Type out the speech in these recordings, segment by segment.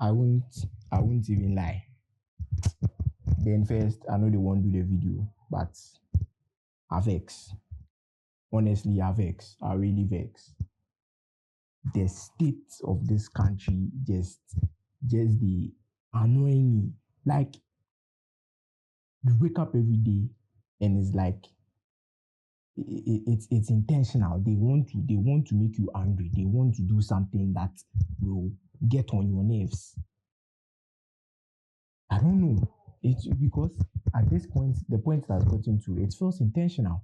I won't even lie. Then first, I know they won't do the video, but I vex. Honestly, I vex. I really vex. The state of this country just the annoying me. Like you wake up every day and it's like it's intentional. They want to make you angry. They want to do something that will get on your nerves. I don't know. It's because at this point, the point that I've gotten to, it feels intentional.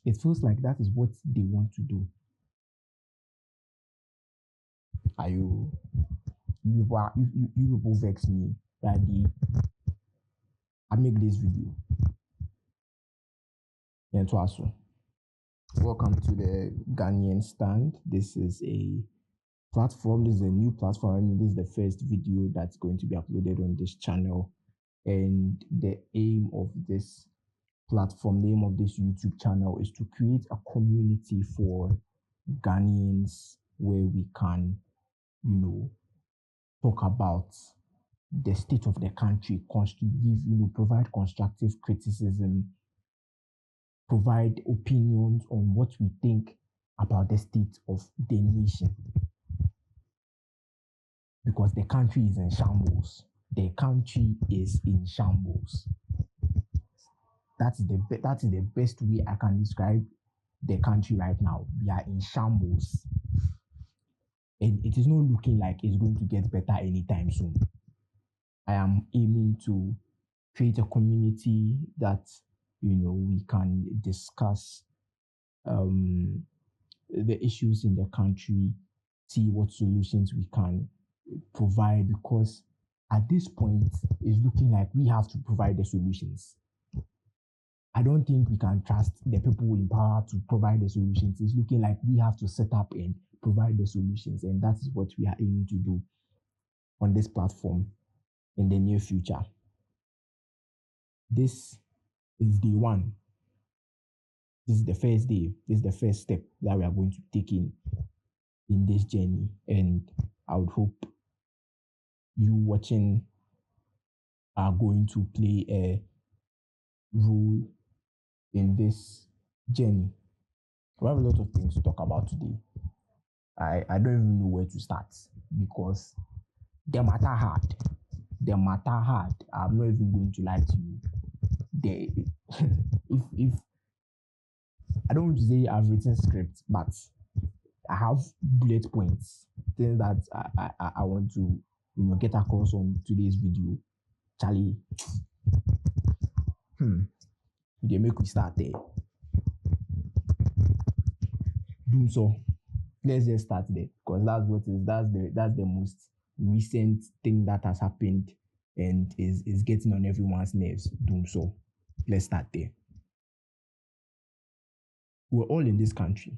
It feels like that is what they want to do. Are you people vex me that I make this video. And also, welcome to the Ghanaian stand. This is a platform. This is a new platform. I mean, this is the first video that's going to be uploaded on this channel. And the aim of this platform, the aim of this YouTube channel is to create a community for Ghanaians where we can, talk about the state of the country, provide constructive criticism, provide opinions on what we think about the state of the nation. Because the country is in shambles. The country is in shambles. That is the best way I can describe the country right now. We are in shambles. And it is not looking like it's going to get better anytime soon. I am aiming to create a community that, we can discuss the issues in the country, see what solutions we can provide, because at this point, it's looking like we have to provide the solutions. I don't think we can trust the people in power to provide the solutions. It's looking like we have to set up and provide the solutions, and that is what we are aiming to do on this platform in the near future. This is day one. This is the first day. This is the first step that we are going to take in this journey, and I would hope you watching are going to play a role in this journey. We have a lot of things to talk about today. I don't even know where to start because the matter hard. The matter hard. I'm not even going to lie to you. If I don't want to say I've written scripts, but I have bullet points, things that I want to get across on today's video. Charlie, they make we start there. Do so. Let's just start there because that's the most recent thing that has happened and is getting on everyone's nerves. So let's start there. We're all in this country.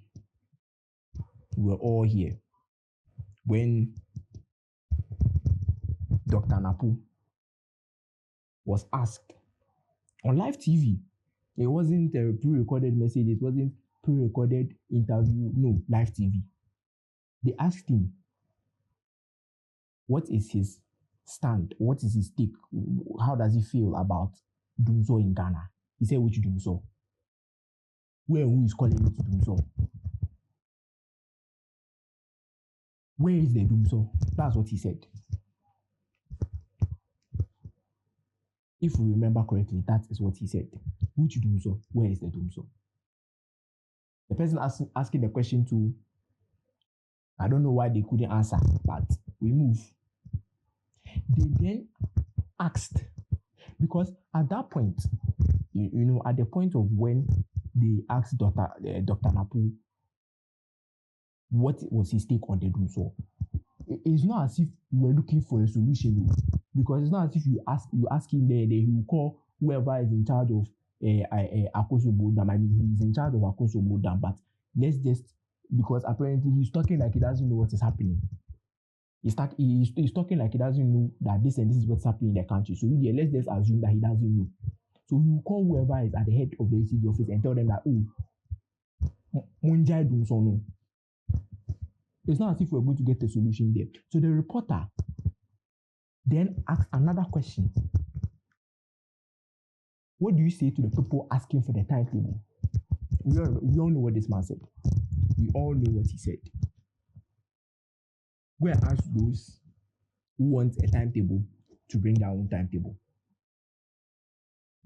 We're all here. When Dr. Napu was asked on live TV, it wasn't a pre-recorded message, it wasn't pre-recorded interview, no, live TV. They asked him, what is his stand? What is his take? How does he feel about Dumso in Ghana? He said, which Dumso? Who is calling it Dumso? Where is the Dumso? That's what he said. If we remember correctly, that is what he said. Which Dumso? Where is the Dumso? The person asking the question to, I don't know why they couldn't answer, but we move. They then asked, because at that point, at the point of when they asked Dr. Napu what was his take on the Dumso, it's not as if we're looking for a solution, because it's not as if you ask him there, he will call whoever is in charge of Akoso Bodam. I mean, he's in charge of Akoso Bodam, but let's just, because apparently he's talking like he doesn't know what is happening. He's talking like he doesn't know that this and this is what's happening in the country. So let's just assume that he doesn't know. So he will call whoever is at the head of the ECD office and tell them that, Munjai Dumso no. It's not as if we're going to get a solution there. So the reporter Then ask another question. What do you say to the people asking for the timetable? We all know what this man said. We all know what he said. Go and ask those who want a timetable to bring their own timetable.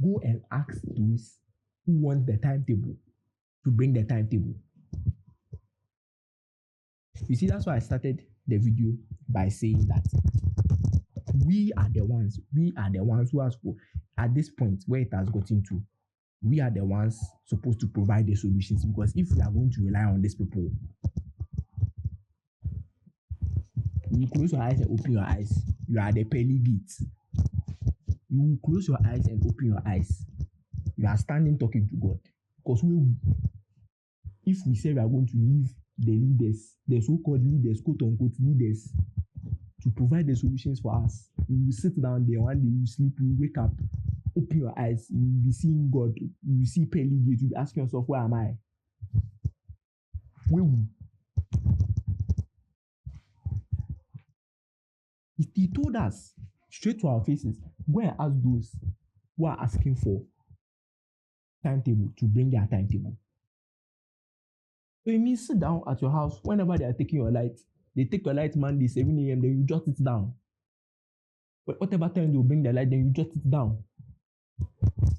Go and ask those who want the timetable to bring the timetable. You see, that's why I started the video by saying that we are the ones who are supposed, at this point where it has gotten to, we are the ones supposed to provide the solutions, because if we are going to rely on these people, you close your eyes and open your eyes, you are the pearly gate. You close your eyes and open your eyes, you are standing talking to God. Because if we say we are going to leave the leaders, the so-called leaders, quote-unquote leaders, to provide the solutions for us, you will sit down there, one day you sleep, you wake up, open your eyes, you will be seeing God, you will see pearly gate, you will be asking yourself, where am I? Where? He told us straight to our faces, go and ask those who are asking for timetable to bring their timetable. So it means sit down at your house whenever they are taking your light. They take your light Monday 7 a.m. then you jot it down. But whatever time they will bring the light, then you jot it down.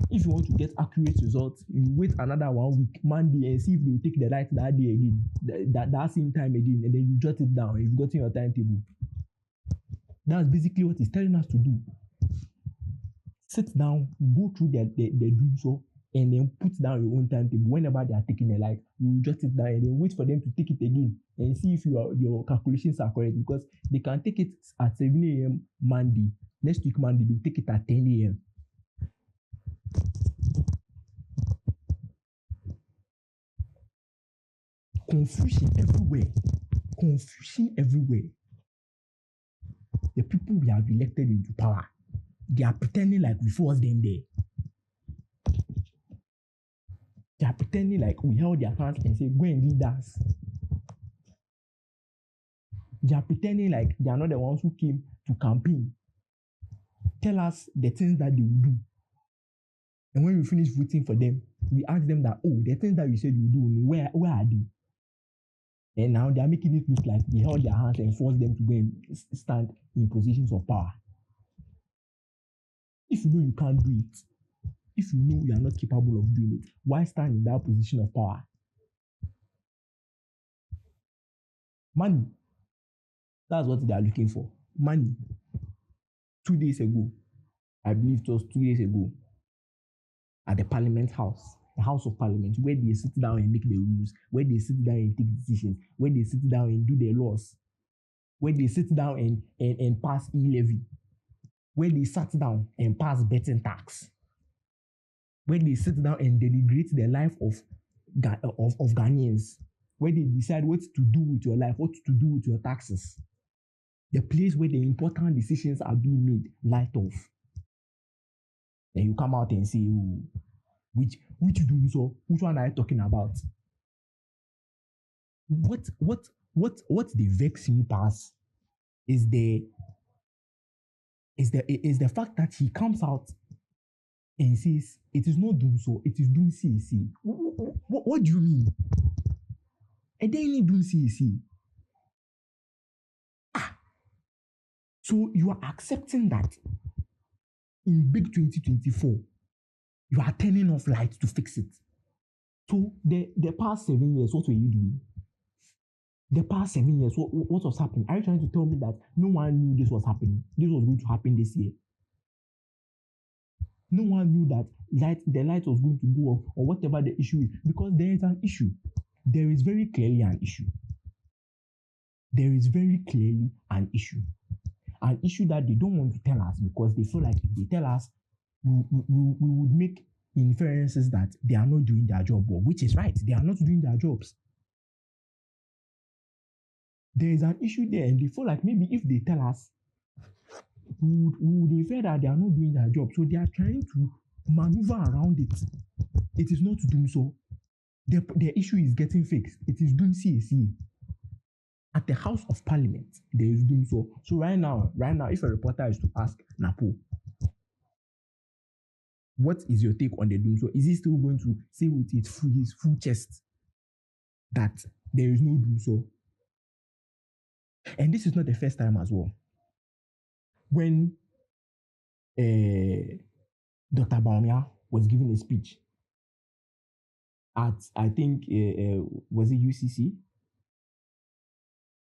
If you want to get accurate results, you wait another 1 week, Monday, and see if they will take the light that day again, that same time again, and then you jot it down. You've gotten your timetable. That's basically what he's telling us to do. Sit down, go through the doing so, and then put down your own timetable. Whenever they are taking a light, you jot it down and then wait for them to take it again and see if your calculations are correct, because they can take it at 7 a.m. Monday. Next week Monday, they'll take it at 10 a.m. Confusion everywhere. Confusion everywhere. The people we have elected into power, they are pretending like we forced them there. They are pretending like we held their hands and say, go and lead us. They are pretending like they are not the ones who came to campaign. Tell us the things that they will do. And when we finish voting for them, we ask them that, oh, the things that you said you do, where are they? And now they are making it look like we held their hands and forced them to go and stand in positions of power. If you know you can't do it, if you know you are not capable of doing it, why stand in that position of power? Money. That's what they are looking for. Money. 2 days ago, I believe it was 2 days ago, at the Parliament House, the House of Parliament, where they sit down and make the rules, where they sit down and take decisions, where they sit down and do the laws, where they sit down and pass e-levy, where they sat down and pass betting tax, where they sit down and deliberate the life of Ghanaians, where they decide what to do with your life, what to do with your taxes. The place where the important decisions are being made, light off. Then you come out and say, oh, which doing so? Which one are you talking about? What the vex me pass is the fact that he comes out and says it is not doing so, it is doing CAC. What do you mean? And then you doing CAC. So you are accepting that in big 2024, you are turning off lights to fix it. So the past 7 years, what were you doing? The past 7 years, what was happening? Are you trying to tell me that no one knew this was happening? This was going to happen this year? No one knew that the light was going to go off or whatever the issue is, because there is an issue. There is very clearly an issue. There is very clearly an issue. An issue that they don't want to tell us because they feel like if they tell us, we would make inferences that they are not doing their job well, which is right. They are not doing their jobs. There is an issue there, and they feel like maybe if they tell us, we would infer that they are not doing their job. So they are trying to maneuver around it. It is not doing so. The issue is getting fixed. It is doing CAC. At the House of Parliament, there is doom so. So right now, if a reporter is to ask Napo, what is your take on the doom so? Is he still going to say with his full chest that there is no doom so? And this is not the first time as well. When Dr. Baumia was giving a speech at, I think, was it UCC?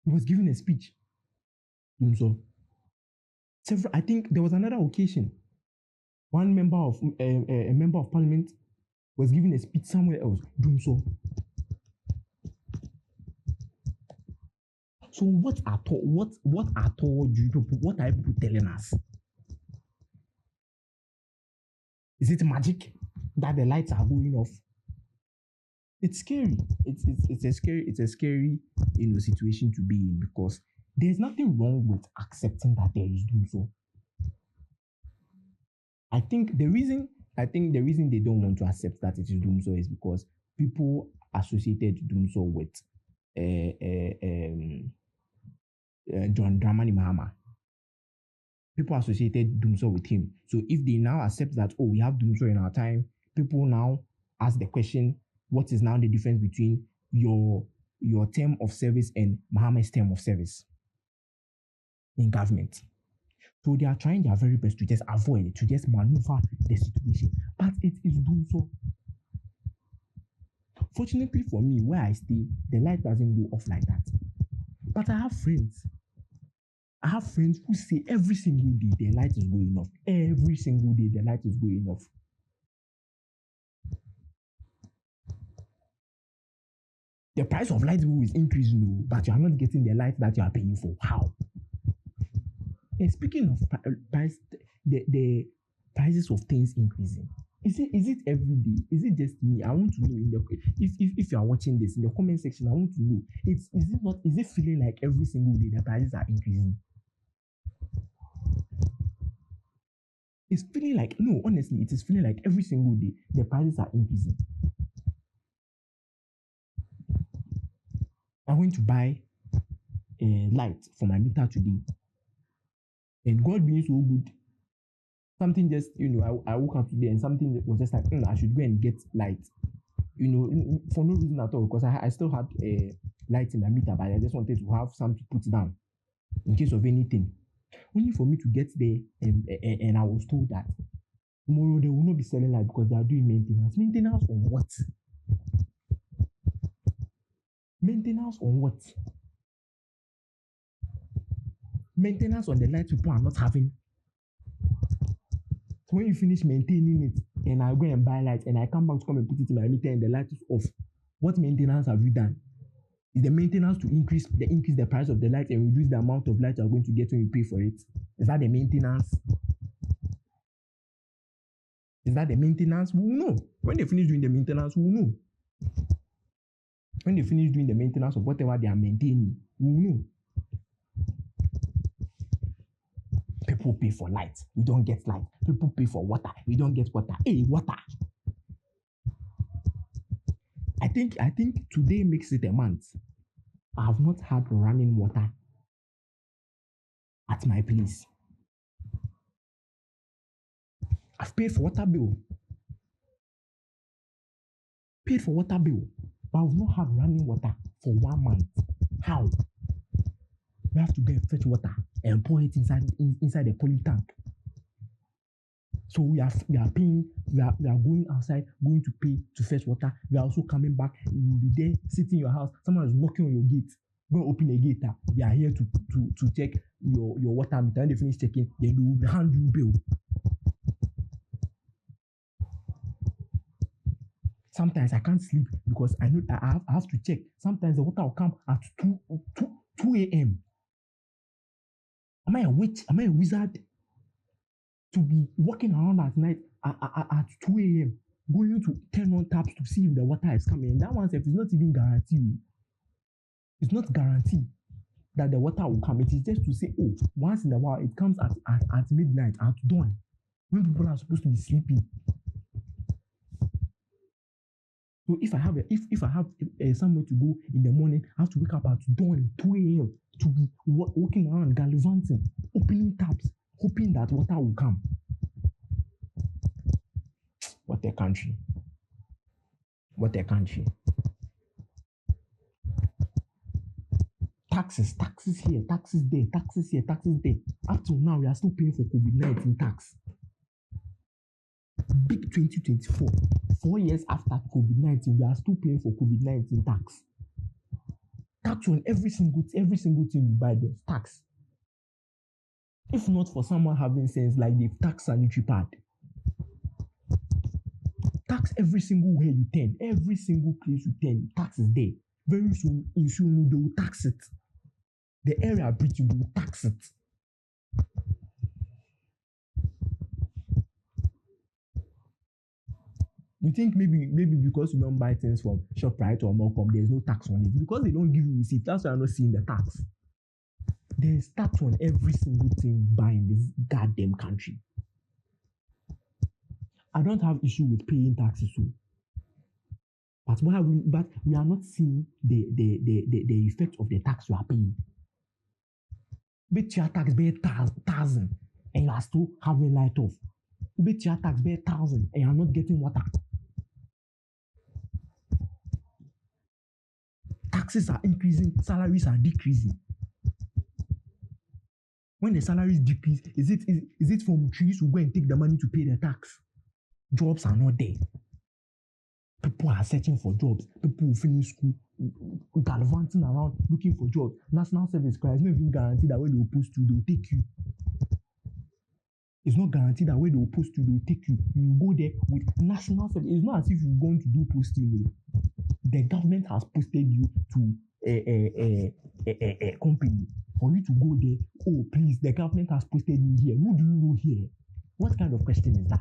He was giving a speech. So, I think there was another occasion. One member of a member of parliament was giving a speech somewhere else. So what at all do you people, what are people telling us? Is it magic that the lights are going off? It's scary. It's a scary situation to be in, because there's nothing wrong with accepting that there is doom so. I think the reason they don't want to accept that it is doom so is because people associated doom so with John Dramani Mahama. People associated doom so with him. So if they now accept that, oh, we have doom so in our time, people now ask the question, what is now the difference between your term of service and Mahama's term of service in government? So they are trying their very best to just avoid it, to just maneuver the situation. But it is doom so. Fortunately for me, where I stay, the light doesn't go off like that. But I have friends who say every single day their light is going off. Every single day the light is going off. The price of light bill is increasing, but you are not getting the light that you are paying for. How? And speaking of price, the prices of things increasing. Is it every day? Is it just me? I want to know if you are watching this in the comment section. I want to know. Is it feeling like every single day the prices are increasing? It's feeling like, no, honestly, it is feeling like every single day the prices are increasing. I went to buy a light for my meter today, and God being so good, something just, I woke up today and something was just like, I should go and get light, for no reason at all, because I still had a light in my meter, but I just wanted to have something to put down in case of anything. Only for me to get there, and I was told that tomorrow they will not be selling light because they are doing maintenance. Maintenance on what? Maintenance on what? Maintenance on the light people are not having. So when you finish maintaining it, and I go and buy light, and I come back to come and put it in my meter, and the light is off, what maintenance have you done? Is the maintenance to increase the price of the light and reduce the amount of light you are going to get when you pay for it? Is that the maintenance? Is that the maintenance? We will know. When they finish doing the maintenance, we will know. When they finish doing the maintenance of whatever they are maintaining, we will know. People pay for light, we don't get light. People pay for water, we don't get water. Hey, water. I think today makes it a month. I have not had running water at my place. I've paid for water bill. But I've not had running water for 1 month. How? We have to go and fetch water and pour it inside the poly tank. So we are paying. We are going outside, going to pay to fetch water. We are also coming back. You will be there, sitting in your house. Someone is knocking on your gate. Go and open the gate. We are here to check your water meter. When they finish checking, then they will hand you bill. Sometimes I can't sleep because I know I have to check. Sometimes the water will come at 2 a.m. Am I a witch? Am I a wizard to be walking around at night at 2 a.m. going to turn on taps to see if the water is coming? And that one is not even guaranteed. It's not guaranteed that the water will come. It is just to say, oh, once in a while it comes at midnight, at dawn, when people are supposed to be sleeping. So if I have somewhere to go in the morning, I have to wake up at dawn, 2 a.m. to be walking around, gallivanting, opening taps, hoping that water will come. What a country. What a country. Taxes here, taxes there, taxes here, taxes there. Up till now, we are still paying for COVID-19 tax. Big 2024, 4 years after COVID-19, we are still paying for COVID-19 tax. Tax on every single thing you buy, there's tax. If not for someone having sense, like the tax sanitary pad. Tax every single way you turn, every single place you turn, tax is there. Very soon, in soon they will tax it. The area breach, you will tax it. You think maybe because you don't buy things from ShopRite or Malcolm, there's no tax on it. Because they don't give you receipt, that's why I'm not seeing the tax. There's tax on every single thing you buy in this goddamn country. I don't have issue with paying taxes too. But we are not seeing the effect of the tax you are paying. Bet your tax be 1,000 and you are still having light off. Bet your tax be 1,000 and you are not getting water. Taxes are increasing, salaries are decreasing. When the salaries decrease, is it from trees who go and take the money to pay the tax? Jobs are not there. People are searching for jobs. People who finish school, gallivanting around looking for jobs. National service is not even guaranteed that when they will post you, they will take you. It's not guaranteed that when they will post you, they will take you. You go there with national service. It's not as if you're going to do posting. The government has posted you to a company for you to go there. Oh, please, the government has posted you here. Who do you know here? What kind of question is that?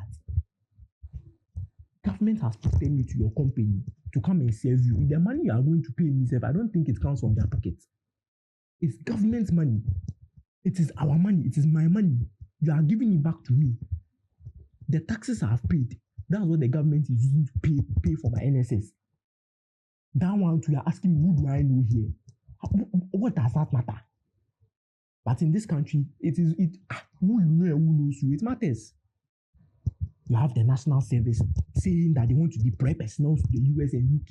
Government has posted me to your company to come and serve you. The money you are going to pay me, I don't think it comes from their pocket. It's government money. It is our money. It is my money. You are giving it back to me. The taxes I have paid. That's what the government is using to pay for my NSS. That one too, you are asking me, who do I know here? What does that matter? But in this country, who you know and who knows you, it matters. You have the national service saying that they want to deploy personnel to the US and UK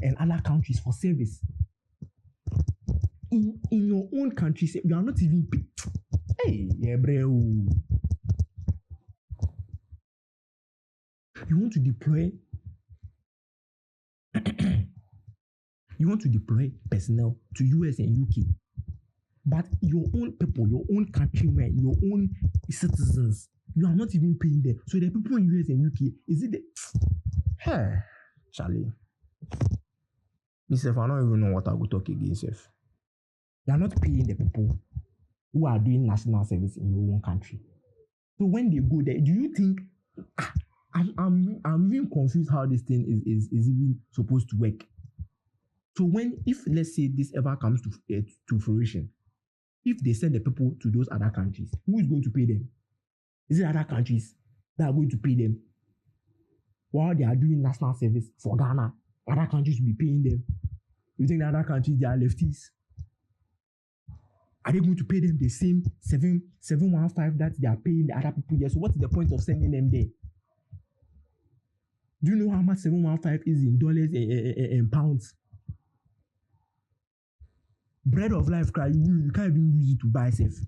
and other countries for service. In your own country, you are not even paid. Hey, yeah, bro. You want to deploy personnel to US and UK, but your own people, your own countrymen, your own citizens, you are not even paying them. So the people in US and UK, is it the hey, Charlie? Myself, I don't even know what I will talk against. You are not paying the people who are doing national service in your own country. So when they go there, do you think I'm even confused how this thing is even supposed to work? So if let's say this ever comes to fruition, if they send the people to those other countries, who is going to pay them? Is it other countries that are going to pay them while they are doing national service for Ghana? Other countries will be paying them. You think the other countries, they are lefties? Are they going to pay them the same 715 that they are paying the other people here? So what's the point of sending them there? Do you know how much 715 is in dollars and pounds? Bread of life, you can't even use it to buy safe.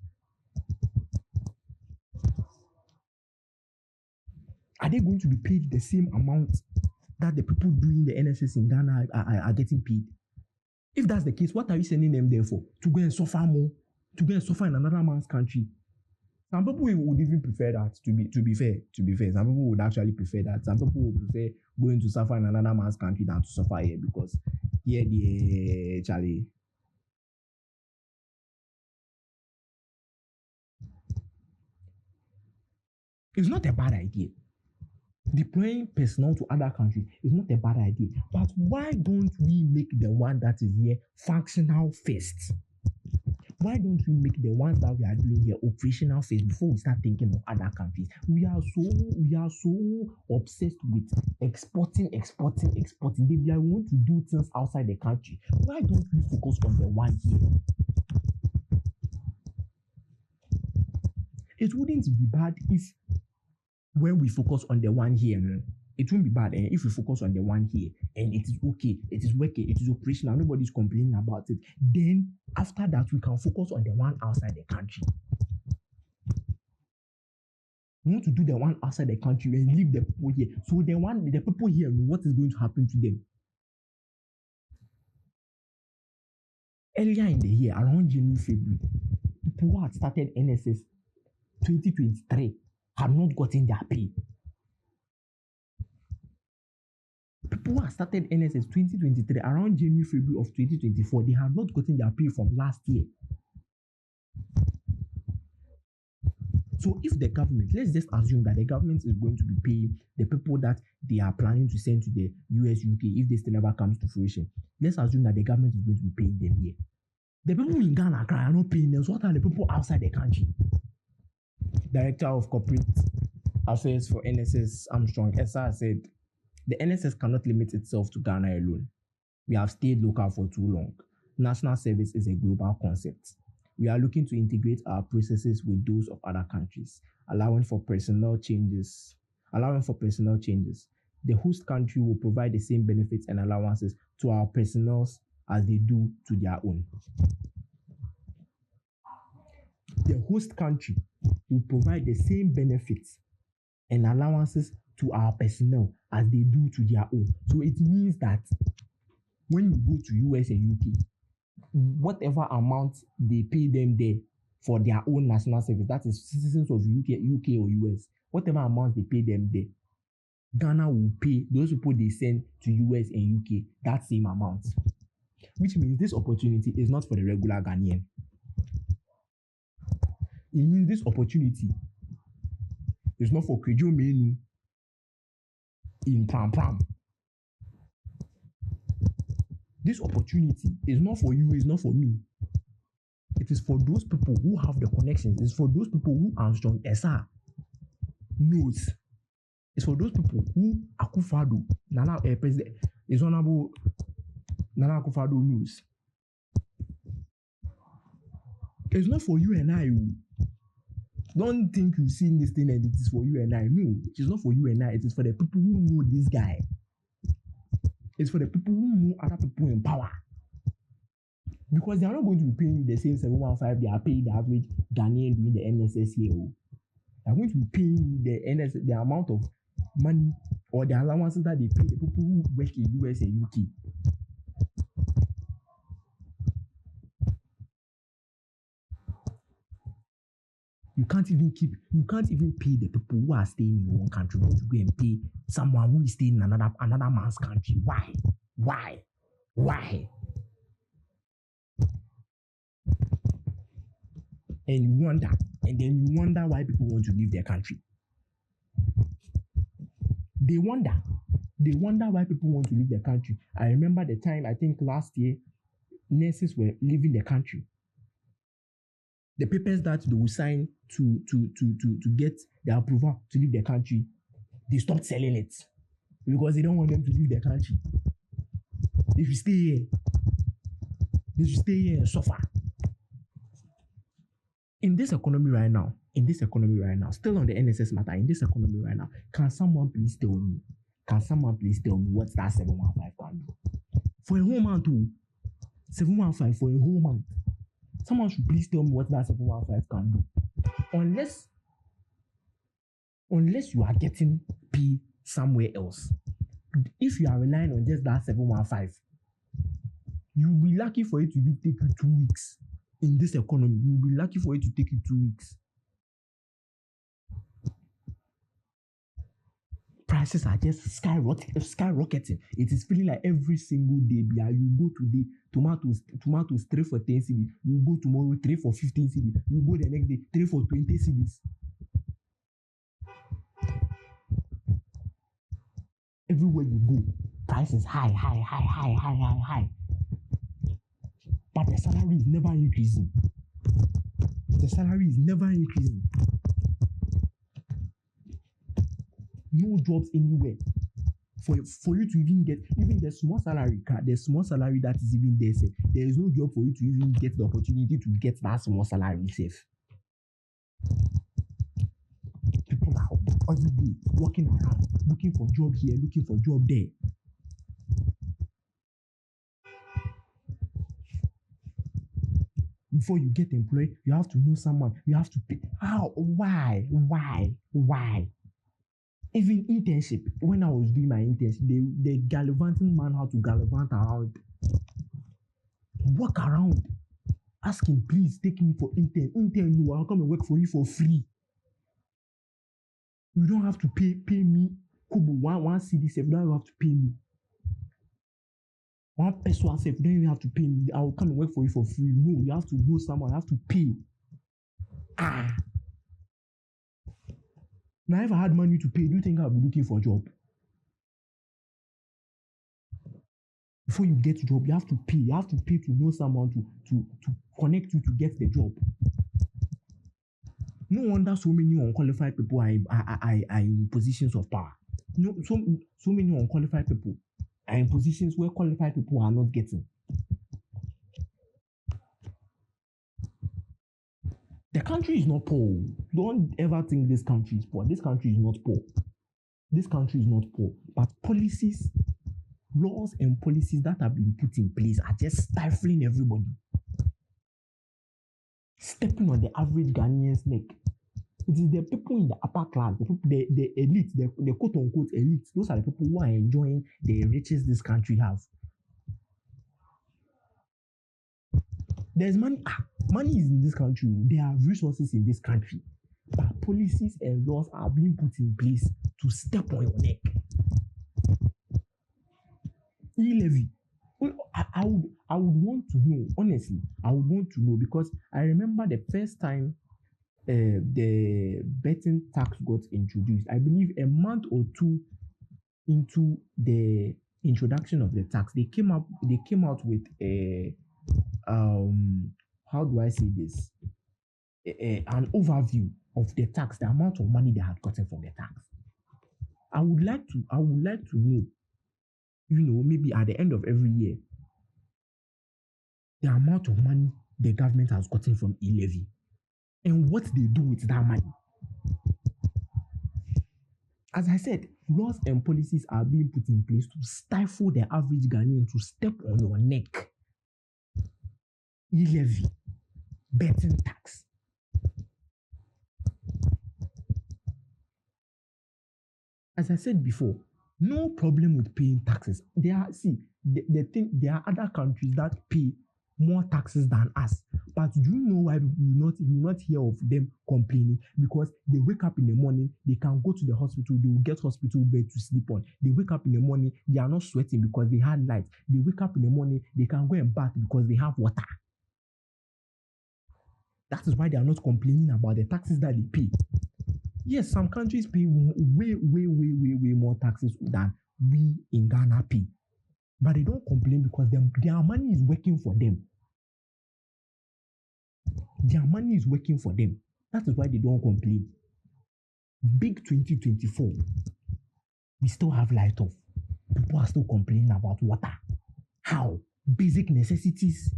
Are they going to be paid the same amount that the people doing the NSS in Ghana are getting paid? If that's the case, what are you sending them there for? To go and suffer more? To go and suffer in another man's country? Some people would even prefer that, to be fair. Some people would actually prefer that. Some people would prefer going to suffer in another man's country than to suffer here, because here Charlie. It's not a bad idea. Deploying personnel to other countries is not a bad idea. But why don't we make the one that is here functional first? Why don't we make the ones that we are doing here operational phase before we start thinking of other countries? We are so obsessed with exporting. They are want to do things outside the country. Why don't we focus on the one here? It wouldn't be bad if when we focus on the one here, it won't be bad if we focus on the one here and it is okay, it is working, it is operational, nobody's complaining about it. Then after that, we can focus on the one outside the country. We want to do the one outside the country and leave the people here. So the people here know what is going to happen to them. Earlier in the year, around January, February, people who had started NSS 2023 had not gotten their pay. People who had started NSS 2023 around January, February of 2024, they had not gotten their pay from last year. So if the government, let's just assume that the government is going to be paying the people that they are planning to send to the US, UK, if this still never comes to fruition, let's assume that the government is going to be paying them here. The people in Ghana are not paying them. So what are the people outside the country? Director of Corporate Affairs for NSS, Armstrong Essa, said, the NSS cannot limit itself to Ghana alone. We have stayed local for too long. National service is a global concept. We are looking to integrate our processes with those of other countries, allowing for personnel changes. The host country will provide the same benefits and allowances to our personnel as they do to their own. The host country will provide the same benefits and allowances to our personnel as they do to their own. So it means that when you go to US and UK, whatever amount they pay them there for their own national service, that is citizens of UK or US, whatever amount they pay them there, Ghana will pay those people they send to US and UK that same amount. Which means this opportunity is not for the regular Ghanaian. It means this opportunity is not for Kwejo Menu in Pram Pram. This opportunity is not for you, it's not for me. It is for those people who have the connections. It's for those people who Armstrong Essa knows. It's for those people who Akufo-Addo, President, His Honorable Nana Akufo-Addo knows. It's not for you and I. Don't think you've seen this thing and it is for you and I. No, it is not for you and I. It is for the people who know this guy. It's for the people who know other people in power. Because they are not going to be paying the same 715 they are paying the average Ghanaian doing the NSS here. They are going to be paying the NSS, the amount of money or the allowances that they pay the people who work in US and UK. You can't even pay the people who are staying in one country. You want to go and pay someone who is staying in another man's country. Why? And you wonder why people want to leave their country. They wonder why people want to leave their country. I remember the time, I think last year, nurses were leaving the country. The papers that they will sign to get the approval to leave the country, they stopped selling it because they don't want them to leave the country. They should stay here. And suffer. In this economy right now, still on the NSS matter, in this economy right now, can someone please tell me what that 715 can do? For a whole month, 715 for a whole month. Someone should please tell me what that 715 can do. Unless you are getting pay somewhere else. If you are relying on just that 715, you'll be lucky for it to take you 2 weeks. In this economy, you'll be lucky for it to take you 2 weeks. Prices are just skyrocketing. It is feeling like every single day. You go today, tomatoes 3 for 10 cedis. You go tomorrow 3 for 15 cedis. You go the next day 3 for 20 cedis. Everywhere you go, prices high. But the salary is never increasing. The salary is never increasing. No jobs anywhere. For you to even get even the small salary that is even there, safe. There is no job for you to even get the opportunity to get that small salary safe. People are every day walking around looking for job here, looking for job there. Before you get employed, you have to know someone. You have to pay. How? Why? Even internship, when I was doing my internship, they gallivanting man how to gallivant around, walk around, asking, please take me for intern. Intern, no, I'll come and work for you for free. You don't have to pay me. Kobo, one CD, you don't have to pay me. One person said, you don't even have to pay me. I will come and work for you for free. No, you have to know someone. You have to pay. Now, if I had money to pay, do you think I'll be looking for a job? Before you get a job, you have to pay. You have to pay to know someone to connect you to get the job. No wonder so many unqualified people are in positions of power. No, so many unqualified people are in positions where qualified people are not getting. The country is not poor. Don't ever think this country is poor. This country is not poor. This country is not poor. But policies, laws and policies that have been put in place are just stifling everybody. Stepping on the average Ghanaian's neck. It is the people in the upper class, the people, the elite, the quote-unquote elite. Those are the people who are enjoying the riches this country has. There's money. Money is in this country. There are resources in this country. But policies and laws are being put in place to step on your neck. E-levy. I would want to know, honestly, I would want to know, because I remember the first time the betting tax got introduced. I believe a month or two into the introduction of the tax, they came out with a how do I say this? An overview of the tax, the amount of money they had gotten from the tax. I would like to know, maybe at the end of every year, the amount of money the government has gotten from e-levy and what they do with that money. As I said, laws and policies are being put in place to stifle the average Ghanaian to step on your neck. E-levy, betting tax. As I said before, no problem with paying taxes. There are other countries that pay more taxes than us. But do you know why you will not hear of them complaining? Because they wake up in the morning, they can go to the hospital, they will get hospital bed to sleep on. They wake up in the morning, they are not sweating because they had light. They wake up in the morning, they can go and bath because they have water. That is why they are not complaining about the taxes that they pay. Yes, some countries pay way more taxes than we in Ghana pay. But they don't complain because their money is working for them. Their money is working for them. That is why they don't complain. Big 2024, we still have light off. People are still complaining about water. How? Basic necessities.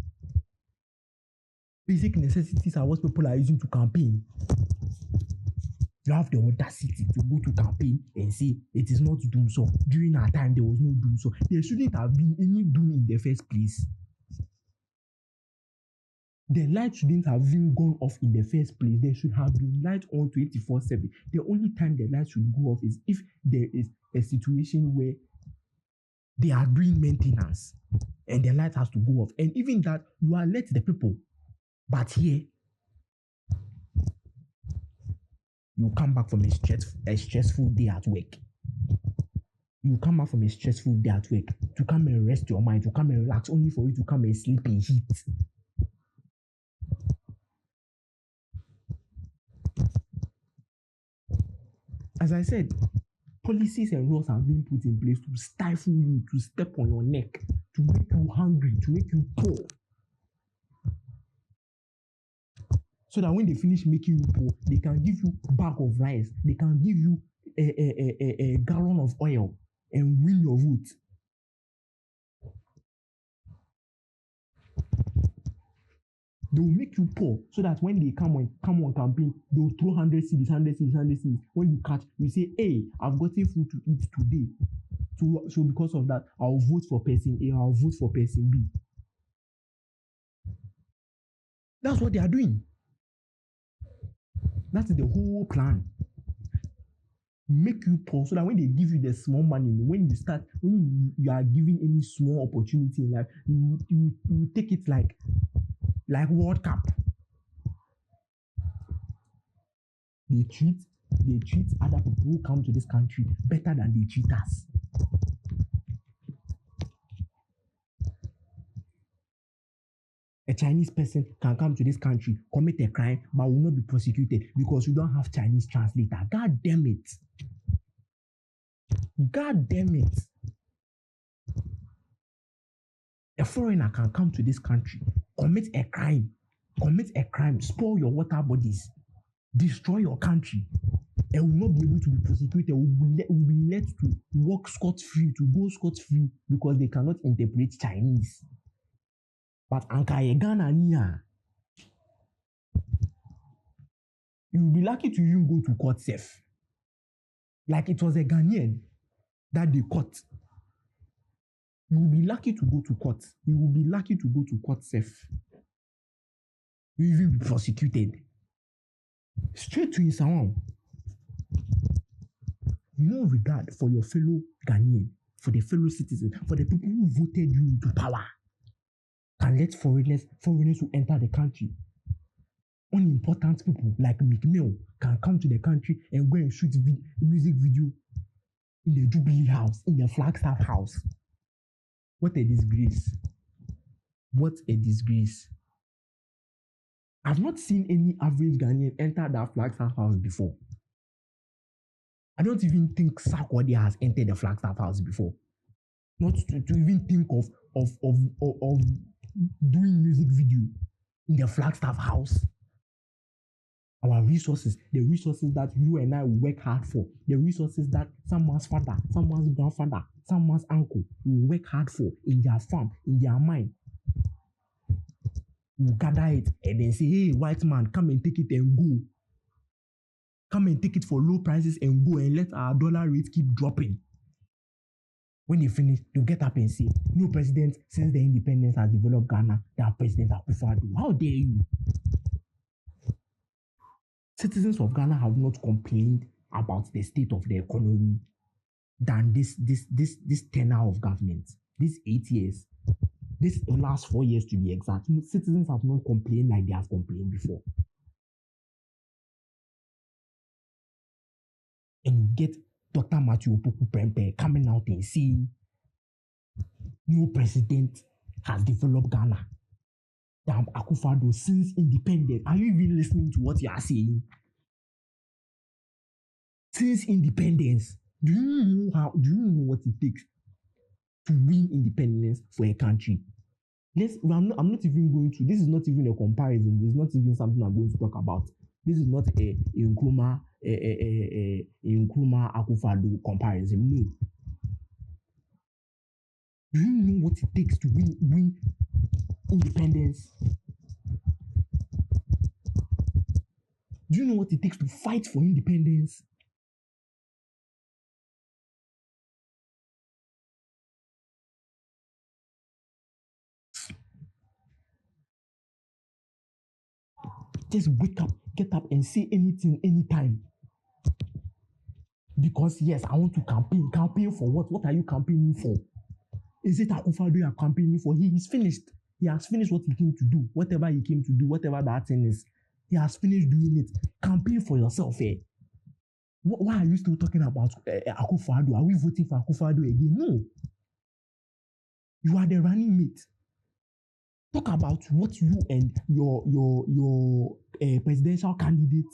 Basic necessities are what people are using to campaign. You have the audacity to go to campaign and say it is not doom so. During our time, there was no doom so. There shouldn't have been any doom in the first place. The light shouldn't have even gone off in the first place. There should have been light on 24/7. The only time the light should go off is if there is a situation where they are doing maintenance and the light has to go off. And even that, you alert the people. But here, you come back from a stressful day at work. You come back from a stressful day at work to come and rest your mind, to come and relax, only for you to come and sleep in heat. As I said, policies and laws have been put in place to stifle you, to step on your neck, to make you hungry, to make you poor. So that when they finish making you poor, they can give you a bag of rice, they can give you a gallon of oil and win your vote. They will make you poor so that when they come on campaign, they will throw 100 cedis, 100 cedis, 100 cedis. When you catch, you say, hey, I've gotten food to eat today. So because of that, I'll vote for person A, I'll vote for person B. That's what they are doing. That is the whole plan. Make you poor so that when they give you the small money, when you are given any small opportunity in life, you take it like World Cup. They treat other people who come to this country better than they treat us. A Chinese person can come to this country, commit a crime, but will not be prosecuted because you don't have Chinese translator. God damn it. God damn it. A foreigner can come to this country, commit a crime, spoil your water bodies, destroy your country, and will not be able to be prosecuted, will be let to walk scot-free, to go scot-free because they cannot interpret Chinese. But Anka Ghana niya, you will be lucky to even go to court safe. Like it was a Ghanaian that they caught. You will be lucky to go to court. You will be lucky to go to court safe. You will even be prosecuted. Straight to Isawang. No regard for your fellow Ghanaian, for the fellow citizens, for the people who voted you into power. Can let foreigners who enter the country. Unimportant people like McMill can come to the country and go and shoot music video in the Jubilee House, in the Flagstaff House. What a disgrace. What a disgrace. I've not seen any average Ghanaian enter that Flagstaff House before. I don't even think Sarkodie has entered the Flagstaff House before. Not to even think of doing music video in the Flagstaff House. Our resources, the resources that you and I work hard for, the resources that someone's father, someone's grandfather, someone's uncle will work hard for in their farm, in their mine. We'll gather it and then say, hey, white man, come and take it and go. Come and take it for low prices and go and let our dollar rate keep dropping. When they finish, they'll get up and say, no president since the independence has developed Ghana than President Akufo-Addo. How dare you? Citizens of Ghana have not complained about the state of the economy than this tenure of government. These 8 years. This last 4 years to be exact. Citizens have not complained like they have complained before. And you get Dr. Matthew Opoku Prempeh coming out and saying, no president has developed Ghana than Akufo-Addo since independence. Are you even listening to what you are saying? Since independence, do you know what it takes to win independence for a country? I'm not even going to. This is not even a comparison. This is not even something I'm going to talk about. This is not a Nkrumah Akufo-Addo comparison. No. Do you know what it takes to win independence? Do you know what it takes to fight for independence? Just wake up, get up and say anything, anytime. Because yes, I want to campaign. Campaign for what? What are you campaigning for? Is it Akufo-Addo you are campaigning for? He is finished. He has finished what he came to do. Whatever he came to do, whatever that thing is, he has finished doing it. Campaign for yourself, eh? Why are you still talking about Akufo-Addo? Are we voting for Akufo-Addo again? No. You are the running mate. Talk about what you and your presidential candidate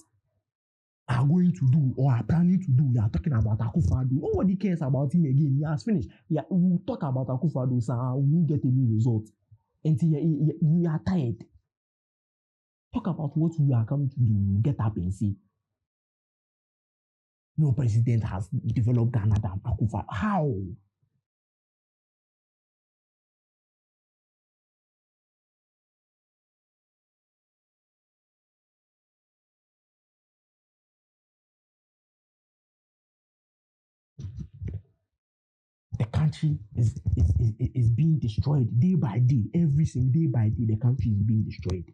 are going to do or are planning to do. You are talking about Akufo-Addo. Nobody cares about him again. He has finished. Yeah, we will talk about Akufo-Addo, sir. We will get any result until we are tired. Talk about what you are coming to do. Get up and say, no president has developed Ghana than Akufa. How? The country is being destroyed day by day. Every single day by day, the country is being destroyed.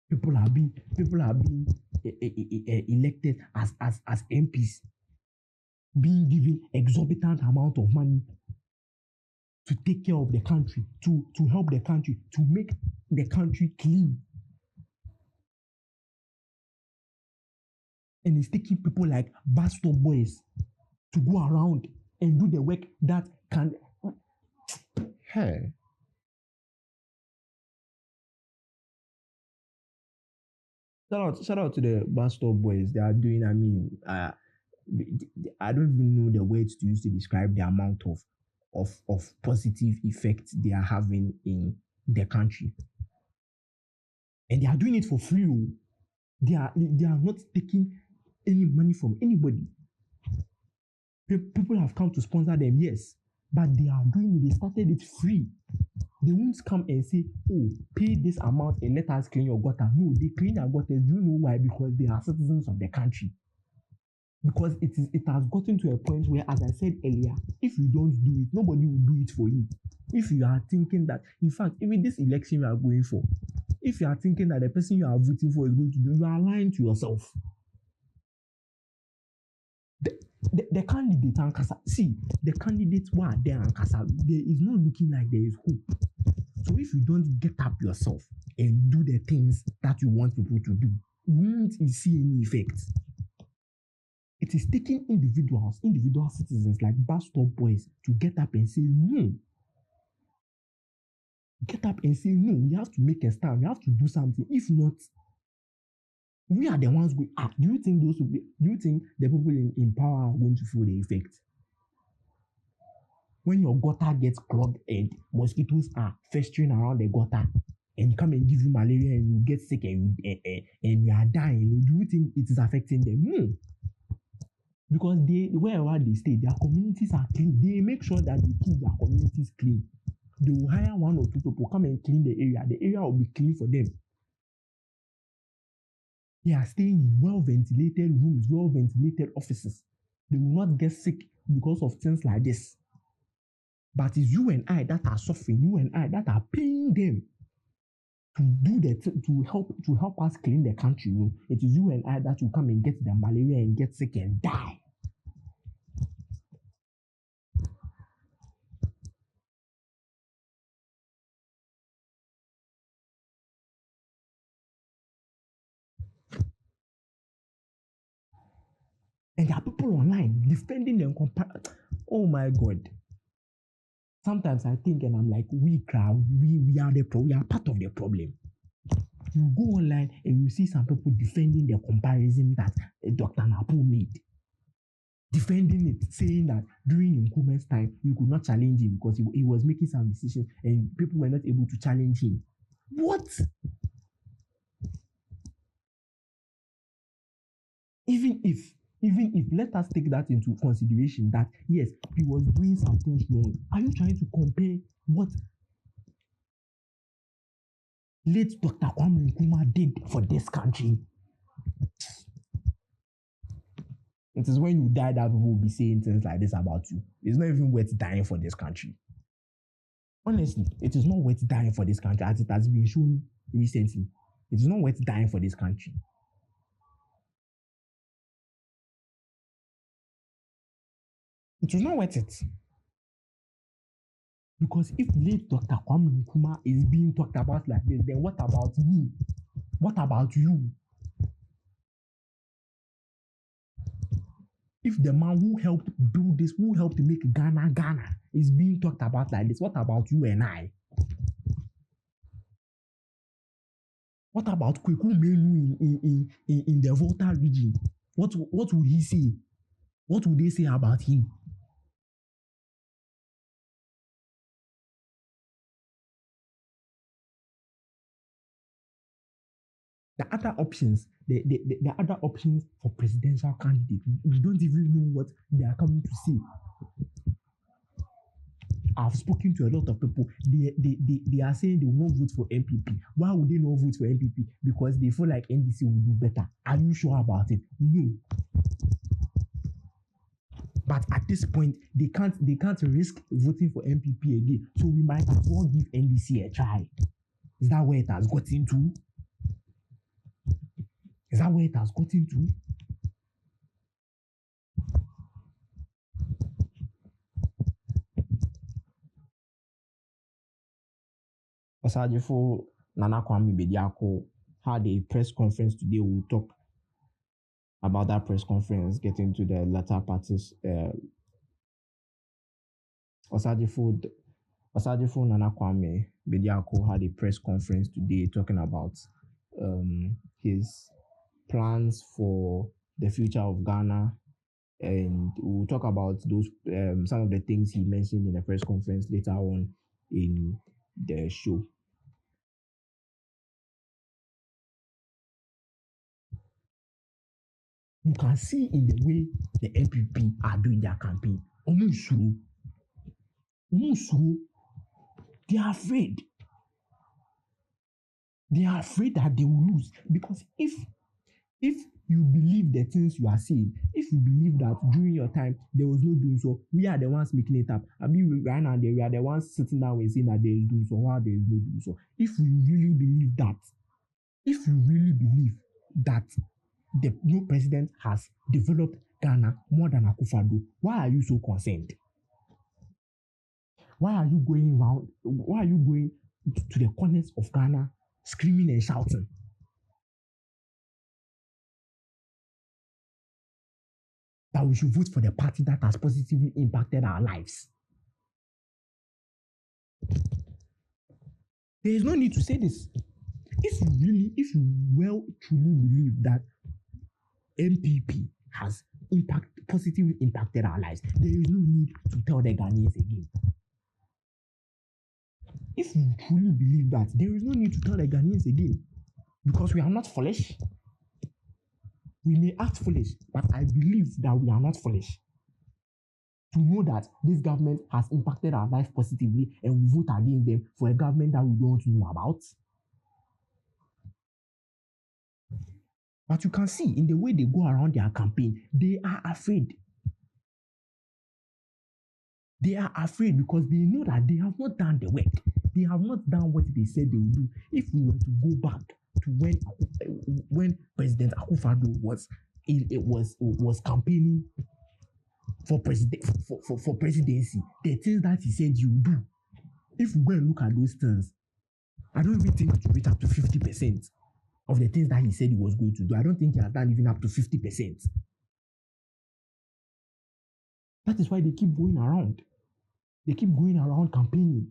People are being elected as MPs, being given exorbitant amount of money to take care of the country, to help the country, to make the country clean. And it's taking people like bus stop boys to go around and do the work that can. Hey. Shout out to the bus stop boys. They are doing, I don't even know the words to use to describe the amount of positive effects they are having in the country. And they are doing it for free. They are not taking any money from anybody. People have come to sponsor them, yes, but they are doing it. They started it free. They won't come and say, oh, pay this amount and let us clean your gutter. No, they clean their gutters. Do you know why? Because they are citizens of the country. Because it has gotten to a point where, as I said earlier, if you don't do it, nobody will do it for you. If you are thinking that, in fact, even this election you are going for, if you are thinking that the person you are voting for is going to do, you are lying to yourself. The candidate Ankasa, see, the candidates who are there Ankasa, there is not looking like there is hope. So if you don't get up yourself and do the things that you want people to do, you won't see any effects. It is taking individual citizens like bus stop boys to get up and say no. Get up and say no. We have to make a stand. We have to do something. If not, we are the ones going. Do you think the people in power are going to feel the effect? When your gutter gets clogged and mosquitoes are festering around the gutter and come and give you malaria and you get sick and you are dying, do you think it is affecting them? No. Because wherever they stay, their communities are clean. They make sure that they keep their communities clean. They will hire 1 or 2 people, come and clean the area. The area will be clean for them. They are staying in well-ventilated rooms, well-ventilated offices. They will not get sick because of things like this. But it's you and I that are suffering, you and I that are paying them to do that, to help us clean the country. It is you and I that will come and get the malaria and get sick and die. And there are people online defending them. Oh my God. Sometimes I think and I'm like, we are part of the problem. You go online and you see some people defending the comparison that Dr. Napo made. Defending it, saying that during Nkrumah's time, you could not challenge him because he was making some decisions and people were not able to challenge him. What? Even if let us take that into consideration that yes, he was doing some things wrong. Are you trying to compare what late Dr. Kwame Nkrumah did for this country? It is when you die that people will be saying things like this about you. It's not even worth dying for this country. Honestly, it is not worth dying for this country as it has been shown recently. It is not worth dying for this country. It was not worth it. Because if late Dr. Kwame Nkrumah is being talked about like this, then what about me? What about you? If the man who helped build this, who helped make Ghana, is being talked about like this, what about you and I? What about Kweku Menu in the Volta region? What would he say? What would they say about him? The other options, the other options for presidential candidates, we don't even know what they are coming to say. I've spoken to a lot of people. They are saying they won't vote for MPP. Why would they not vote for MPP? Because they feel like NDC will do better. Are you sure about it? No. But at this point, they can't risk voting for MPP again. So we might as well give NDC a try. Is that where it has gotten to? Is that where it has gotten to? Osajifo Nana Kwame Bediako had a press conference today. We'll talk about that press conference, getting to the latter parties. Osajifo Nana Kwame Bediako had a press conference today talking about his plans for the future of Ghana, and we'll talk about those some of the things he mentioned in the press conference later on in the show. You can see in the way the NPP are doing their campaign. They are afraid. They are afraid that they will lose. Because if you believe the things you are saying, if you believe that during your time there was no doing so, we are the ones making it up. I mean, right now we are the ones sitting down and saying that there is doing so while there is no doing so. If you really believe that, the new president has developed Ghana more than Akufo-Addo, why are you so concerned? Why are you going around? Why are you going to the corners of Ghana screaming and shouting that we should vote for the party that has positively impacted our lives? There is no need to say this. If you truly believe that MPP has positively impacted our lives, there is no need to tell the Ghanaians again. If you truly believe that, there is no need to tell the Ghanaians again, because we are not foolish. We may act foolish, but I believe that we are not foolish to know that this government has impacted our life positively, and we vote against them for a government that we don't know about. But you can see in the way they go around their campaign, they are afraid. They are afraid because they know that they have not done the work. They have not done what they said they will do. If we were to go back to when President Akufo-Addo was campaigning for presidency, the things that he said you do, if we go and look at those things, I don't even think it will reach up to 50% of the things that he said he was going to do. I don't think he has done even up to 50%. That is why they keep going around. They keep going around campaigning.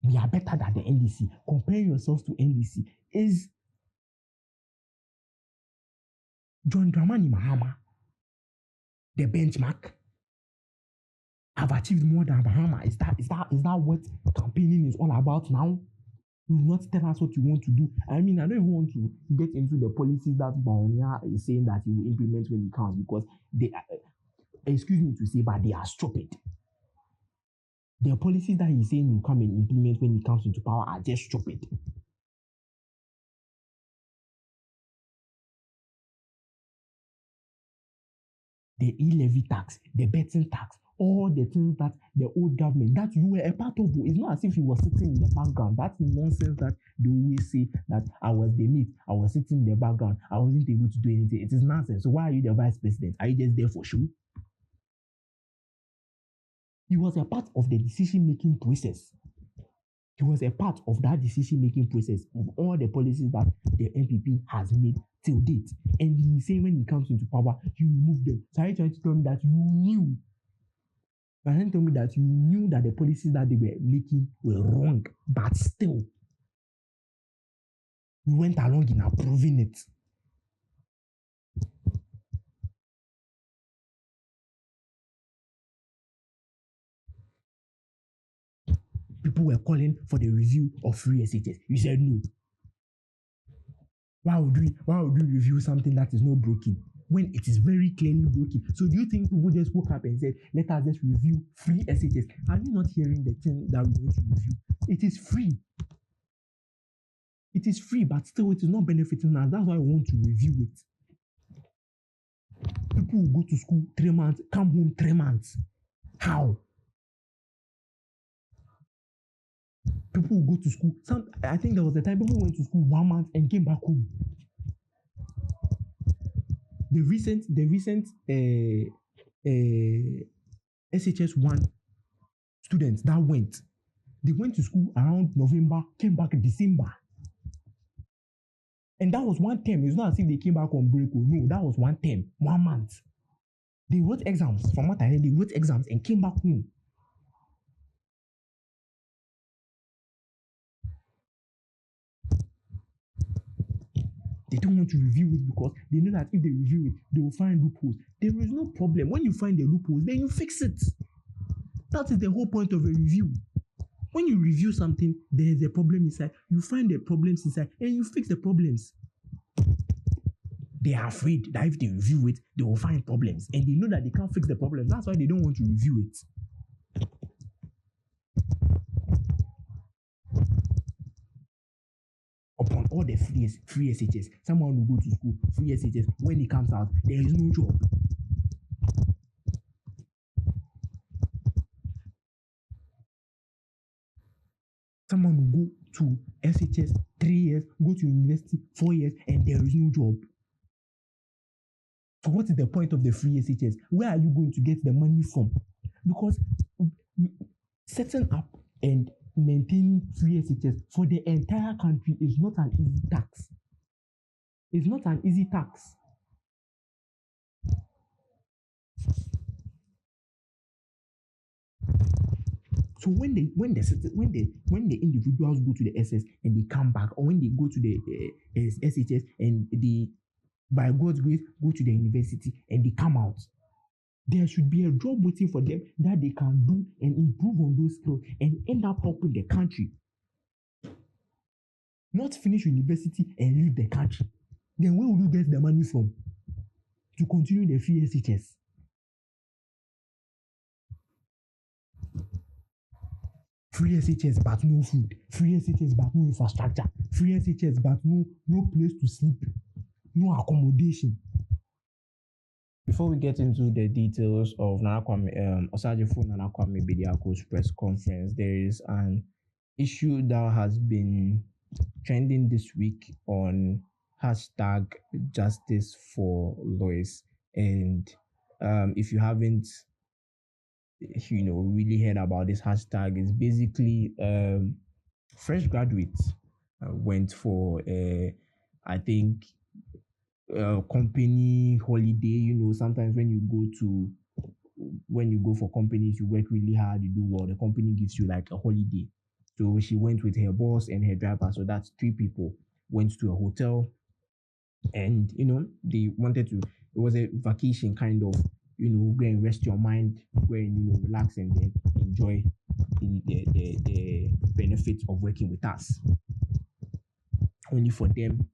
We are better than the NDC. Comparing yourselves to NDC is John Dramani Mahama, the benchmark. I've achieved more than Mahama. Is that what campaigning is all about now? You will not tell us what you want to do. I mean, I don't even want to get into the policies that Bawumia is saying that he will implement when he comes, because they are, excuse me to say, but they are stupid. The policies that he's saying he will come and implement when he comes into power are just stupid. The e-levy tax, the betting tax, all the things that the old government that you were a part of, it's not as if you were sitting in the background. That's nonsense that they always say that I was the meat, I was sitting in the background, I wasn't able to do anything. It is nonsense. So why are you the vice president? Are you just there for show? He was a part of the decision-making process. He was a part of that decision-making process of all the policies that the NPP has made till date. And he's saying when he comes into power, he will remove them. So are you trying to tell me that you knew? Are you trying to tell me that you knew that the policies that they were making were wrong, but still, you went along in approving it? People were calling for the review of free SHS. You said no. Why would we review something that is not broken when it is very clearly broken? So do you think people just woke up and said, let us just review free SHS? Are you not hearing the thing that we want to review? It is free. It is free, but still it is not benefiting us. That's why we want to review it. People will go to school 3 months, come home 3 months. How? People will go to school. I think there was a time people went to school 1 month and came back home. The recent SHS1 students that they went to school around November, came back in December. And that was 1 term. It's not as if they came back on break. No, that was 1 term, 1 month. They wrote exams. From what I heard, they wrote exams and came back home. They don't want to review it because they know that if they review it, they will find loopholes. There is no problem. When you find the loopholes, then you fix it. That is the whole point of a review. When you review something, there is a problem inside. You find the problems inside and you fix the problems. They are afraid that if they review it, they will find problems. And they know that they can't fix the problems. That's why they don't want to review it. Upon all the free SHS, someone will go to school, free SHS. When he comes out, there is no job. Someone will go to SHS 3 years, go to university 4 years, and there is no job. So what is the point of the free SHS? Where are you going to get the money from? Because setting up and maintaining free SHS for the entire country is not an easy task. It's not an easy task. So when the individuals go to the SS and they come back, or when they go to the SHS and they, by God's grace, go to the university and they come out, there should be a job waiting for them that they can do and improve on those skills and end up helping the country. Not finish university and leave the country. Then where will you get the money from to continue the free SHS? Free SHS but no food, free SHS but no infrastructure, free SHS but no place to sleep, no accommodation. Before we get into the details of Osagyefo Nana Kwame Bediako's press conference, there is an issue that has been trending this week on hashtag Justice for Lois. And if you haven't really heard about this hashtag, it's basically fresh graduates went for I think company holiday. Sometimes when you go for companies, you work really hard, you do well, the company gives you like a holiday. So she went with her boss and her driver, so that's 3 people, went to a hotel, and they wanted to, it was a vacation kind of, go and rest your mind, go and relax and then enjoy the benefits of working with us. Only for them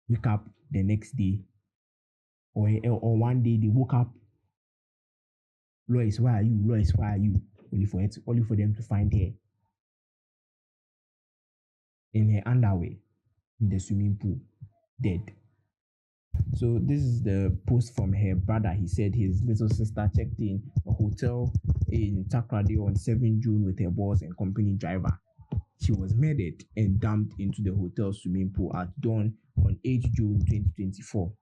wake up the next day, or one day they woke up, Lois, where are you? Lois, where are you? Only for them to find her in her underwear in the swimming pool, dead. So this is the post from her brother. He said his little sister checked in a hotel in Takrady on 7 June with her boss and company driver. She was murdered and dumped into the hotel swimming pool at dawn on 8 June 2024.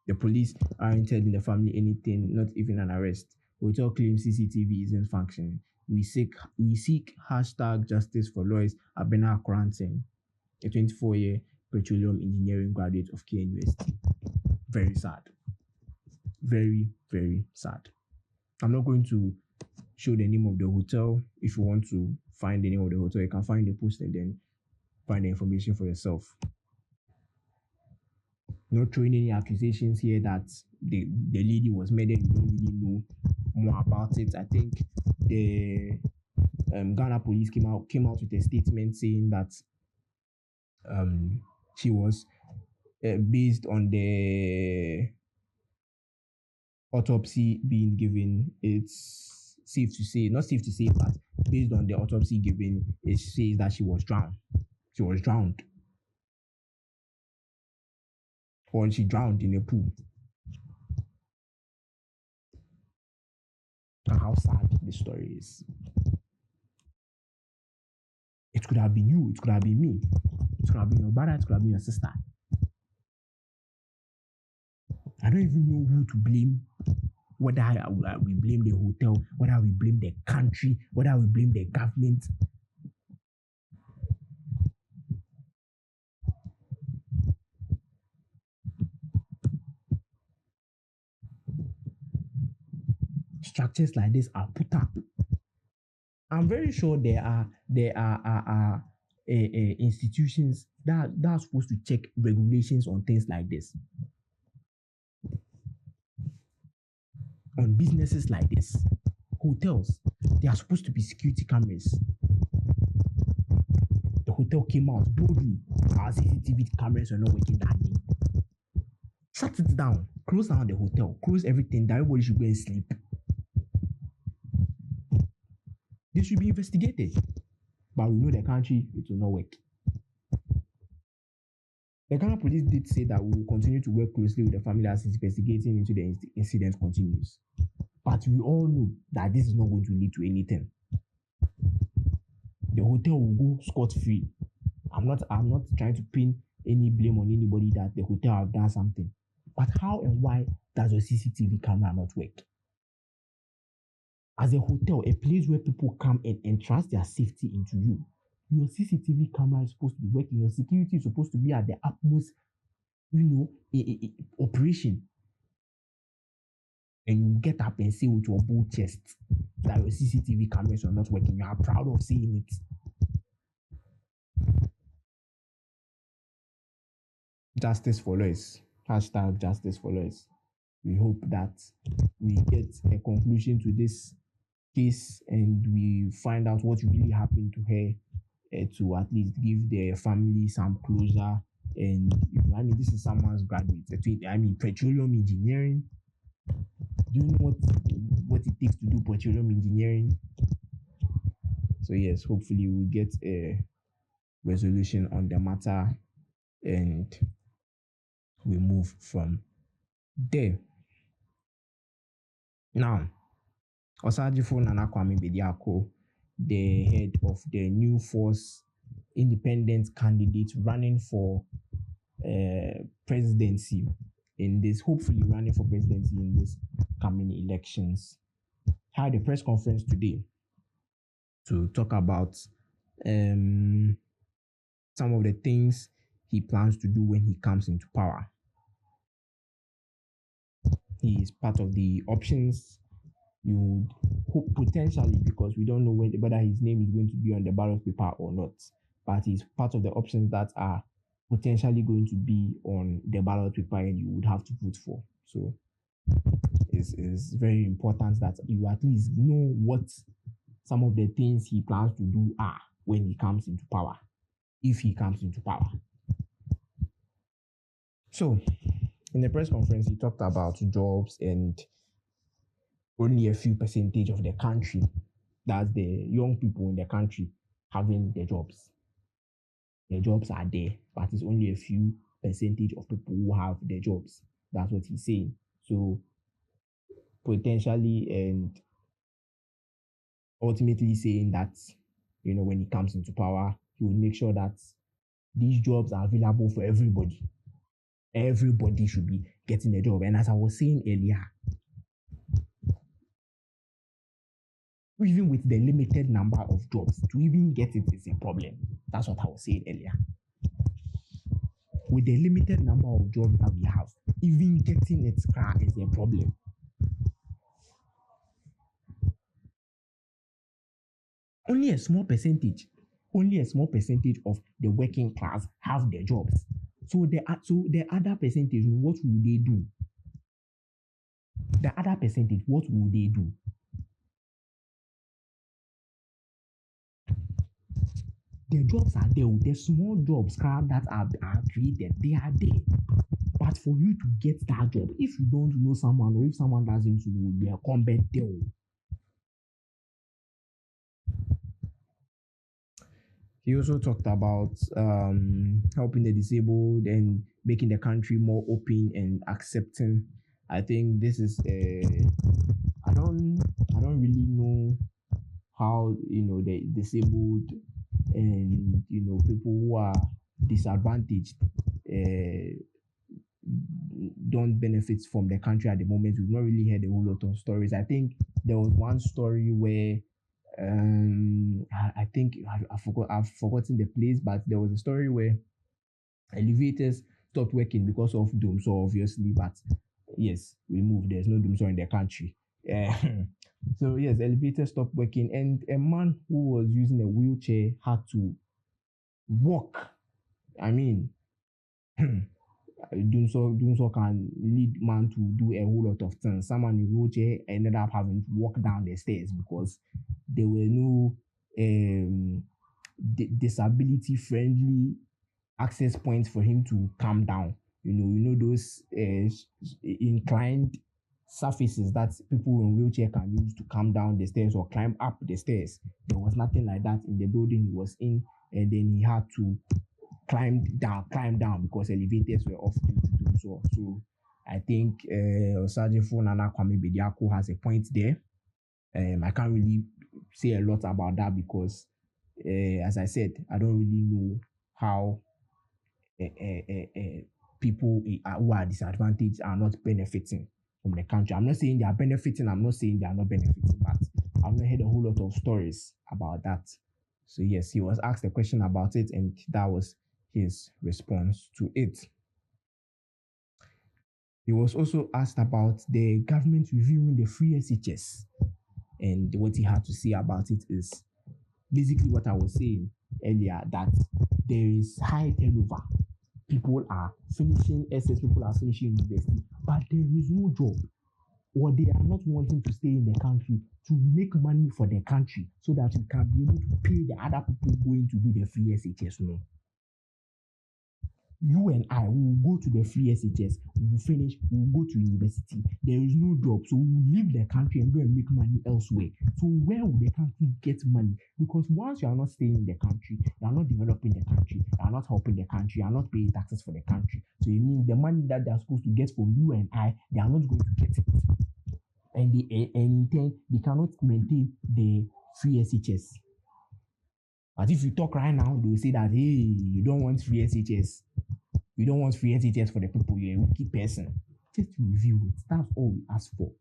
The police aren't telling the family anything, not even an arrest. Hotel claims CCTV isn't functioning. We seek hashtag justice for Lois Abena Akranten, a 24-year petroleum engineering graduate of KNUST. Very sad. Very, very sad. I'm not going to show the name of the hotel. If you want to find the name of the hotel, you can find the post and then find the information for yourself. Not throwing any accusations here that the lady was murdered. You don't really know more about it. I think the Ghana police came out with a statement saying that she was based on the autopsy being given, it's safe to say, not safe to say, but based on the autopsy given, it says that she was drowned. She was drowned. Or she drowned in a pool. And how sad the story is. It could have been you, it could have been me, it could have been your brother, it could have been your sister. I don't even know who to blame. Whether we blame the hotel, whether we blame the country, whether we blame the government. Structures like this are put up. I'm very sure there are institutions that are supposed to check regulations on things like this. On businesses like this, hotels, there are supposed to be security cameras. The hotel came out boldly. Our CCTV cameras are not working that day. Shut it down. Close down the hotel. Close everything. That everybody should go and sleep. This should be investigated. But we know the country, it will not work. The Ghana police did say that we will continue to work closely with the family as investigating into the incident continues. But we all know that this is not going to lead to anything. The hotel will go scot-free. I'm not trying to pin any blame on anybody that the hotel have done something. But how and why does your CCTV camera not work? As a hotel, a place where people come and entrust their safety into you, your CCTV camera is supposed to be working. Your security is supposed to be at the utmost, operation. And you get up and say with your bold chest that your CCTV cameras are not working. You are proud of saying it. Justice for Lois. Hashtag justice for Lois. We hope that we get a conclusion to this case and we find out what really happened to her, to at least give the family some closure. And this is someone's graduate. Petroleum engineering. Do you know what it takes to do petroleum engineering? So yes, hopefully we'll get a resolution on the matter and we move from there. Now, Osajifo Nana Kwame Bediako, the head of the New Force independent candidate running for presidency in this, hopefully running for presidency in this coming elections, had a press conference today to talk about some of the things he plans to do when he comes into power. He is part of the options you would hope potentially, because we don't know whether his name is going to be on the ballot paper or not, but he's part of the options that are potentially going to be on the ballot paper and you would have to vote for. So it's very important that you at least know what some of the things he plans to do are when he comes into power, if he comes into power. So in the press conference, he talked about jobs and only a few percentage of the country, that's the young people in the country, having the jobs. The jobs are there, but it's only a few percentage of people who have the jobs. That's what he's saying. So potentially and ultimately saying that, when he comes into power, he will make sure that these jobs are available for everybody. Everybody should be getting a job. And as I was saying earlier, even with the limited number of jobs, to even get it is a problem. That's what I was saying earlier. With the limited number of jobs that we have, even getting it is a problem. Only a small percentage of the working class have their jobs. So the other percentage, what will they do? The other percentage, what will they do? The jobs are there. The small jobs that are created, they are there. But for you to get that job, if you don't know someone or if someone doesn't know, you are combat there. He also talked about helping the disabled and making the country more open and accepting. I think this is I don't really know how the disabled and people who are disadvantaged don't benefit from the country at the moment. We've not really heard a whole lot of stories. I think there was one story where I think I've forgotten the place, but there was a story where elevators stopped working because of doom. So obviously, but yes, we moved. There's no doom in the country. So yes, elevators stopped working, and a man who was using a wheelchair had to walk. I mean, doing so can lead man to do a whole lot of things. Someone in wheelchair ended up having to walk down the stairs because there were no disability friendly access points for him to come down. Those inclined surfaces that people in wheelchair can use to come down the stairs or climb up the stairs. There was nothing like that in the building he was in, and then he had to climb down because elevators were off due to do so. So I think Sergeant Fonana Kwame Bediako has a point there. I can't really say a lot about that because, as I said, I don't really know how people who are disadvantaged are not benefiting from the country. I'm not saying they are benefiting, I'm not saying they are not benefiting, but I've not heard a whole lot of stories about that. So yes, he was asked a question about it, and that was his response to it. He was also asked about the government reviewing the free SHS, and what he had to say about it is basically what I was saying earlier, that there is high turnover. People are finishing SS, people are finishing university, but there is no job, or they are not wanting to stay in the country to make money for the country so that we can be able to pay the other people going to do the free SHS. No. You and I will go to the free SHS, we will finish, we will go to university. There is no job, so we will leave the country and go and make money elsewhere. So where will the country get money? Because once you are not staying in the country, you are not developing the country, you are not helping the country, you are not paying taxes for the country. So it means the money that they are supposed to get from you and I, they are not going to get it. And in turn, they cannot maintain the free SHS. But if you talk right now, they will say that, hey, you don't want free SHS. You don't want free SHS for the people. You're a wicked person. Just review it. That's all we ask for.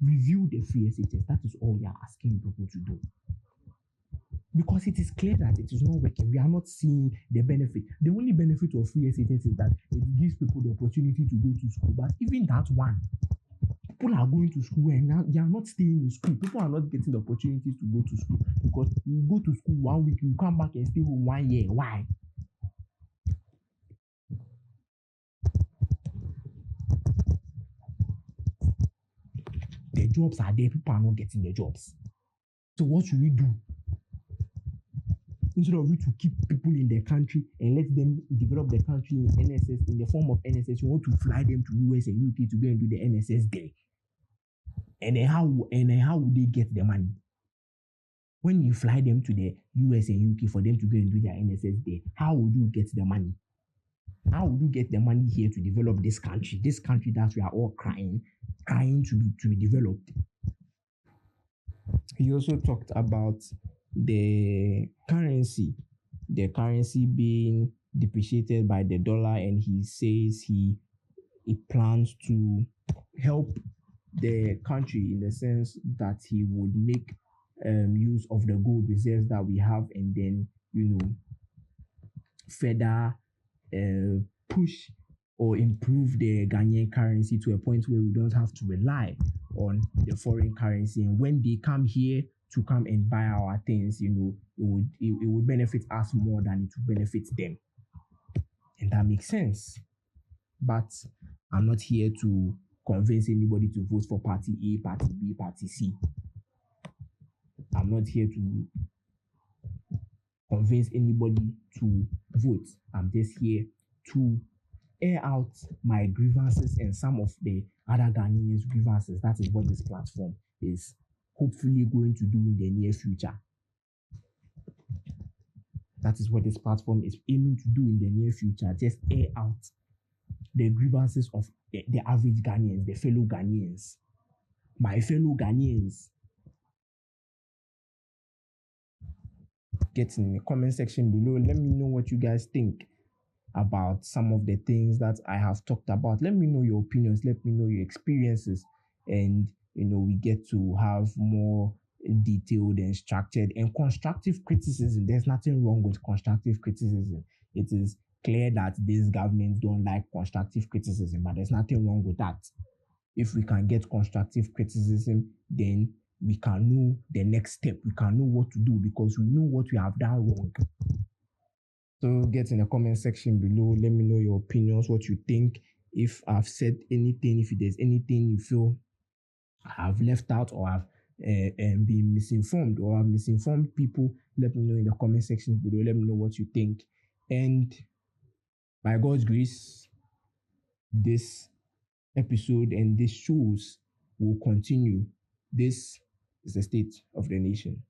Review the free SHS. That is all we are asking people to do. Because it is clear that it is not working. We are not seeing the benefit. The only benefit of free SHS is that it gives people the opportunity to go to school. But even that one, people are going to school and now they are not staying in school. People are not getting the opportunities to go to school because you go to school 1 week, you come back and stay home 1 year. Why? The jobs are there, people are not getting the jobs. So what should we do? Instead of you to keep people in the country and let them develop the country in NSS, in the form of NSS, you want to fly them to US and UK to go and do the NSS there. And then how would they get the money? When you fly them to the US and UK for them to go and do their NSS there, how would you get the money? How would you get the money here to develop this country that we are all crying to be developed? He also talked about the currency being depreciated by the dollar, and he says he plans to help the country in the sense that he would make use of the gold reserves that we have, and then further push or improve the Ghanaian currency to a point where we don't have to rely on the foreign currency. And when they come here to come and buy our things, it would benefit us more than it would benefit them. And that makes sense. But I'm not here to convince anybody to vote for party A, party B, party C. I'm not here to convince anybody to vote. I'm just here to air out my grievances and some of the other Ghanaians' grievances. That is what this platform is hopefully going to do in the near future. That is what this platform is aiming to do in the near future. Just air out the grievances of the average Ghanaians, the fellow Ghanaians, my fellow Ghanaians. Get in the comment section below. Let me know what you guys think about some of the things that I have talked about. Let me know your opinions. Let me know your experiences. And, we get to have more detailed and structured and constructive criticism. There's nothing wrong with constructive criticism. It is clear that these governments don't like constructive criticism, but there's nothing wrong with that. If we can get constructive criticism, then we can know the next step. We can know what to do because we know what we have done wrong. So get in the comment section below. Let me know your opinions, what you think. If I've said anything, if there's anything you feel I have left out or I've been misinformed or I've misinformed people, let me know in the comment section below. Let me know what you think. And by God's grace, this episode and these shows will continue. This is the state of the nation.